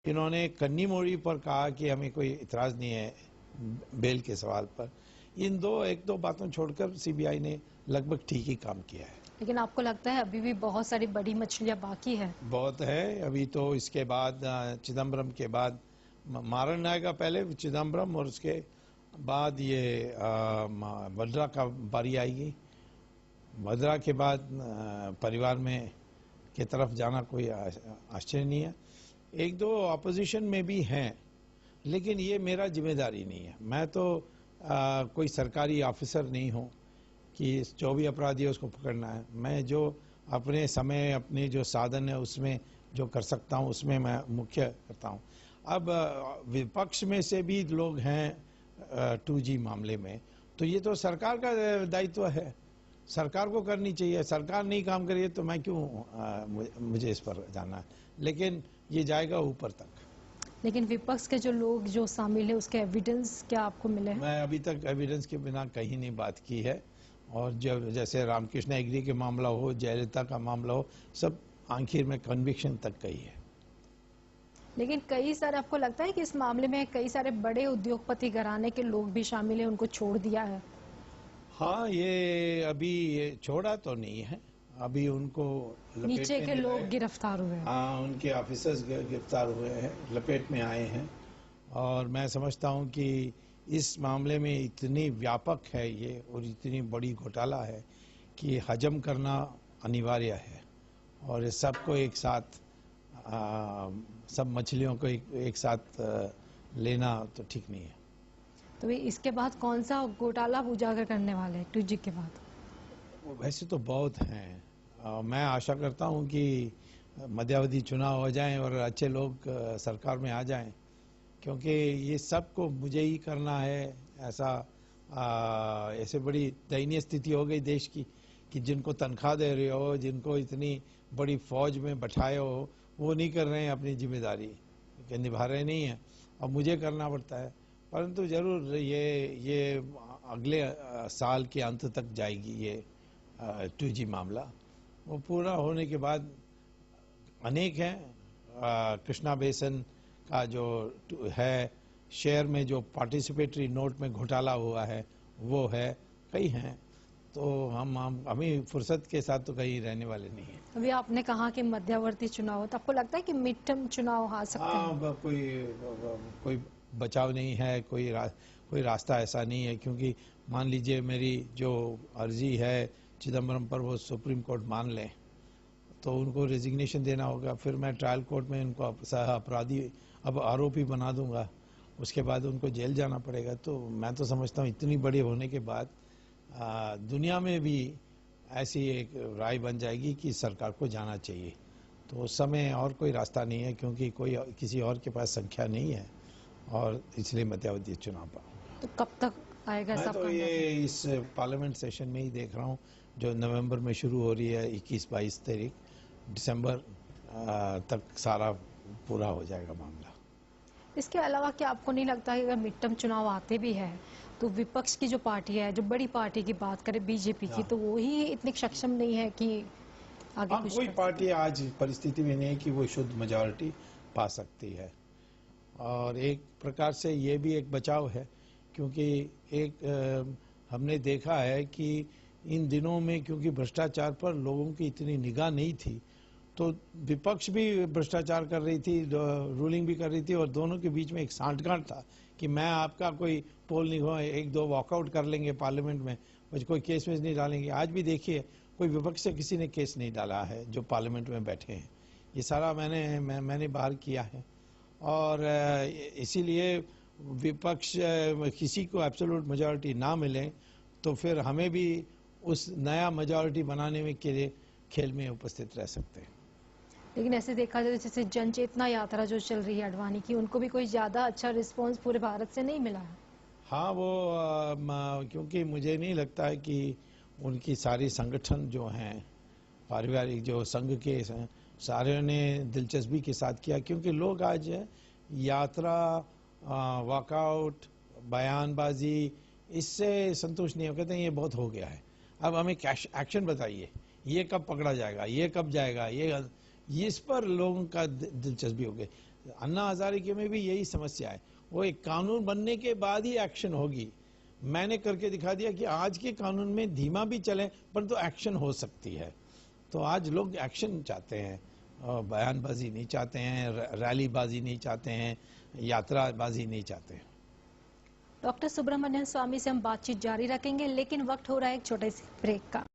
इन्होंने कन्नी मोड़ी पर कहा कि हमें कोई इतराज नहीं है बेल के सवाल पर। इन एक दो बातों छोड़कर सीबीआई ने लगभग ठीक ही काम किया है। लेकिन आपको लगता है अभी भी बहुत सारी बड़ी मछलियां बाकी है? बहुत है। अभी तो इसके बाद चिदम्बरम के बाद मारन आएगा, पहले चिदम्बरम और उसके बाद ये वड्रा का बारी आएगी। वड्रा के बाद परिवार में की तरफ जाना कोई आश्चर्य नहीं है। एक दो अपोजिशन में भी हैं, लेकिन ये मेरा जिम्मेदारी नहीं है। मैं तो कोई सरकारी ऑफिसर नहीं हूँ कि जो भी अपराधी है उसको पकड़ना है। मैं जो अपने समय, अपने जो साधन है उसमें जो कर सकता हूँ उसमें मैं मुख्य करता हूँ। अब विपक्ष में से भी लोग हैं 2G मामले में, तो ये तो सरकार का दायित्व है, सरकार को करनी चाहिए। सरकार नहीं काम करिए तो मैं क्यों मुझे इस पर जाना है, लेकिन ये जाएगा ऊपर तक। लेकिन विपक्ष के जो लोग जो शामिल है उसके एविडेंस क्या आपको मिले हैं? मैं अभी तक एविडेंस के बिना कहीं नहीं बात की है। और जब जैसे रामकृष्ण एग्री के मामला हो, जयललिता का मामला हो, सब आखिर में कन्विक्शन तक गई है। लेकिन कई सारे, आपको लगता है कि इस मामले में कई सारे बड़े उद्योगपति घराने के लोग भी शामिल हैं, उनको छोड़ दिया है? हाँ, ये अभी छोड़ा तो नहीं है, अभी उनको नीचे के लोग गिरफ्तार हुए हैं। हाँ, उनके ऑफिसर्स गिरफ्तार हुए हैं, लपेट में आए हैं। और मैं समझता हूँ कि इस मामले में इतनी व्यापक है ये और इतनी बड़ी घोटाला है कि हजम करना अनिवार्य है। और इस सबको एक साथ सब मछलियों को एक साथ लेना तो ठीक नहीं है। तो इसके बाद कौन सा घोटाला उजागर करने वाले हैं 2G के बाद? वैसे तो बहुत हैं। मैं आशा करता हूं कि मध्यावधि चुनाव हो जाएं और अच्छे लोग सरकार में आ जाएं, क्योंकि ये सब को मुझे ही करना है। ऐसे बड़ी दयनीय स्थिति हो गई देश की कि जिनको तनख्वाह दे रहे हो, जिनको इतनी बड़ी फौज में बैठाए हो, वो नहीं कर रहे हैं अपनी जिम्मेदारी, निभा रहे नहीं हैं और मुझे करना पड़ता है। परंतु जरूर ये अगले साल के अंत तक जाएगी ये 2G मामला। वो पूरा होने के बाद अनेक हैं। कृष्णा बेसन का जो है, शेयर में जो पार्टिसिपेटरी नोट में घोटाला हुआ है वो है, कई हैं। तो हमें फुर्सत के साथ तो कहीं रहने वाले नहीं है। अभी आपने कहा कि मध्यावर्ती चुनाव, तो आपको लगता है कि मिड टर्म चुनाव आ सकते हैं? हाँ, कोई बचाव नहीं है, कोई रास्ता ऐसा नहीं है, क्योंकि मान लीजिए मेरी जो अर्जी है चिदम्बरम पर वो सुप्रीम कोर्ट मान ले तो उनको रेजिग्नेशन देना होगा, फिर मैं ट्रायल कोर्ट में उनको अपराधी अब आरोपी बना दूंगा, उसके बाद उनको जेल जाना पड़ेगा। तो मैं तो समझता हूँ इतनी बड़ी होने के बाद दुनिया में भी ऐसी एक राय बन जाएगी कि सरकार को जाना चाहिए। तो उस समय और कोई रास्ता नहीं है, क्योंकि किसी और के पास संख्या नहीं है, और इसलिए मध्यावधि चुनाव पर। तो कब तक आएगा? मैं तो ये इस पार्लियामेंट सेशन में ही देख रहा हूँ, जो नवंबर में शुरू हो रही है, 21-22 तारीख, दिसंबर तक सारा पूरा हो जाएगा मामला। इसके अलावा क्या आपको नहीं लगता कि अगर मिड टर्म चुनाव आते भी है तो विपक्ष की जो पार्टी है, जो बड़ी पार्टी की बात करें बीजेपी की, तो वो ही इतनी सक्षम नहीं है कि आगे कुछ कोई पार्टी आज परिस्थिति में नहीं है कि वो शुद्ध मेजॉरिटी पा सकती है। और एक प्रकार से ये भी एक बचाव है, क्योंकि हमने देखा है कि इन दिनों में क्योंकि भ्रष्टाचार पर लोगों की इतनी निगाह नहीं थी, तो विपक्ष भी भ्रष्टाचार कर रही थी, रूलिंग भी कर रही थी, और दोनों के बीच में एक सांठगांठ था कि मैं आपका कोई पोल नहीं हुआ, एक दो वॉकआउट कर लेंगे पार्लियामेंट में, बस कोई केस वेस नहीं डालेंगे। आज भी देखिए कोई विपक्ष से किसी ने केस नहीं डाला है जो पार्लियामेंट में बैठे हैं। ये सारा मैंने बाहर किया है। और इसीलिए विपक्ष किसी को एब्सोल्यूट मेजॉरिटी ना मिले तो फिर हमें भी उस नया मेजॉरिटी बनाने में के लिए खेल में उपस्थित रह सकते हैं। लेकिन ऐसे देखा जाए जैसे जन चेतना यात्रा जो चल रही है अडवाणी की, उनको भी कोई ज्यादा अच्छा रिस्पांस पूरे भारत से नहीं मिला है। हाँ, वो क्योंकि मुझे नहीं लगता है कि उनकी सारी संगठन जो हैं, पारिवारिक जो संघ के सारे ने दिलचस्पी के साथ किया, क्योंकि लोग आज यात्रा, वॉकआउट, बयानबाजी, इससे संतुष्ट नहीं हो, कहते हैं ये बहुत हो गया है, अब हमें एक्शन बताइए, ये कब पकड़ा जाएगा, ये कब जाएगा, ये इस पर लोगों का दिलचस्पी हो गई। अन्ना हजारे में भी यही समस्या है, वो एक कानून बनने के बाद ही एक्शन होगी। मैंने करके दिखा दिया कि आज के कानून में धीमा भी चले परंतु तो एक्शन हो सकती है। तो आज लोग एक्शन चाहते हैं, बयानबाजी नहीं चाहते हैं, रैलीबाजी नहीं चाहते हैं, यात्राबाजी नहीं चाहते हैं। डॉक्टर सुब्रमण्यम स्वामी से हम बातचीत जारी रखेंगे, लेकिन वक्त हो रहा है एक छोटे से ब्रेक का।